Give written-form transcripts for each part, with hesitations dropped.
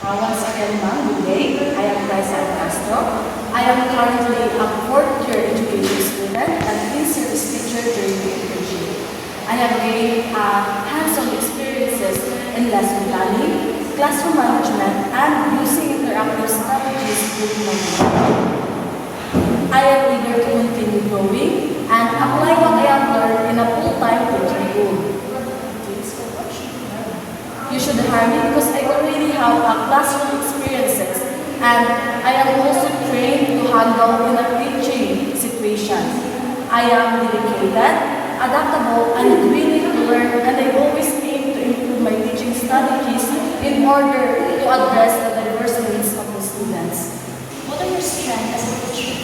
Once again, ma'am, good day. I am Raisa Castro. I am currently a fourth-year education student and in-service teacher during the internship. I have gained hands-on experiences in lesson planning, classroom management, and using interactive strategies during my work. I am eager to continue growing and apply what I have learned in a full-time teaching role. You should hire me because I already have a classroom experiences and I am also trained to handle in a teaching situation. I am dedicated, adaptable, and willing to learn, and I always aim to improve my teaching strategies in order to address the diverse needs of the students. What are your strengths as a teacher?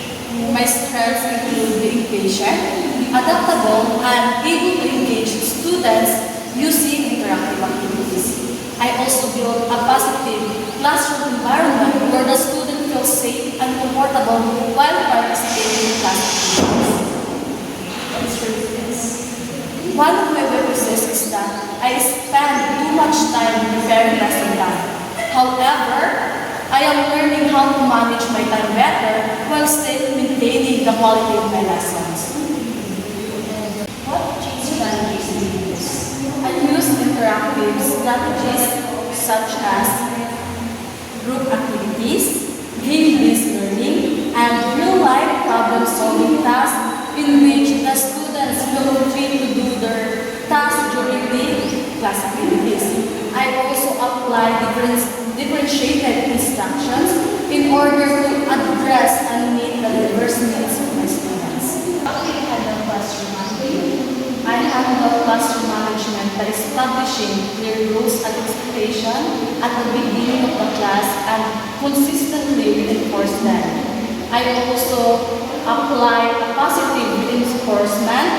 My strengths include being patient, adaptable, and able to engage students using interactive activities. I also build a positive classroom environment where the student feels safe and comfortable while participating in class activities. What is your weakness? One of my weaknesses is that I spend too much time preparing lesson plan. However, I am learning how to manage my time better while still maintaining the quality of my lessons. What teaching strategies do you use? I use interactive strategies such as group activities, game-based learning, and real-life problem-solving tasks in which the students will free to do their tasks during the class activities. I also apply differentiated instructions in order to address and meet the diverse needs of my students. How do you handle classroom management? I handle classroom management by establishing clear rules and expectations at the beginning of the class and consistently reinforce them. I also apply a positive reinforcement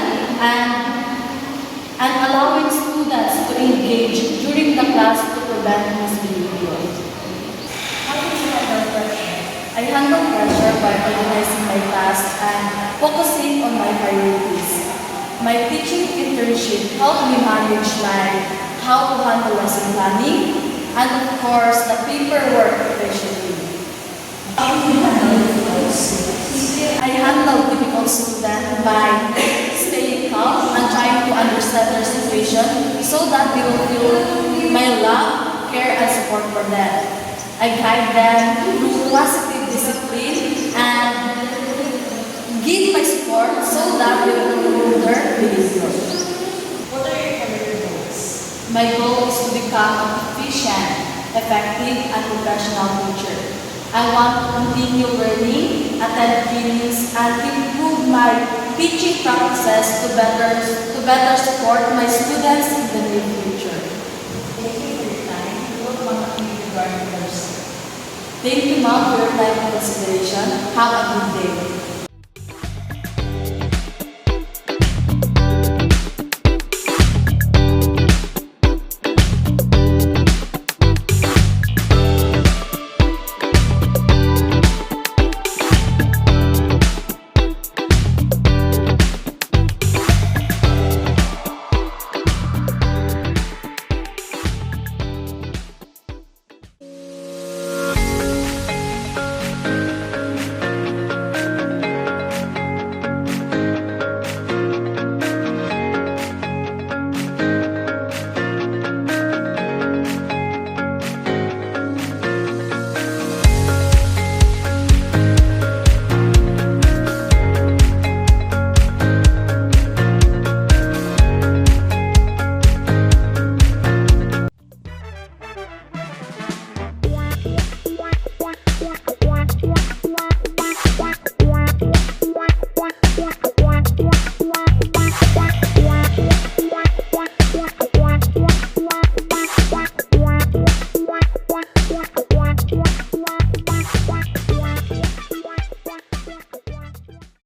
and allowing students to engage during the class to prevent misbehavior. How do you handle pressure? I handle pressure by organizing my tasks and focusing on my priorities. My teaching internship helped me manage how to handle lesson planning and of course the paperwork efficiently. How do you handle difficult students? I handle difficult students by staying calm and trying to understand their situation so that they will feel my love, care, and support for them. I guide them through positive discipline and give my support so that they will improve their behavior. What are your career goals? My goal is to become an efficient, effective, and professional teacher. I want to continue learning, attend trainings, and improve my teaching practices to better support my students in the near future. Thank you for your time. What about you regarding your Thank you, ma'am, for your time and consideration. Have a good day.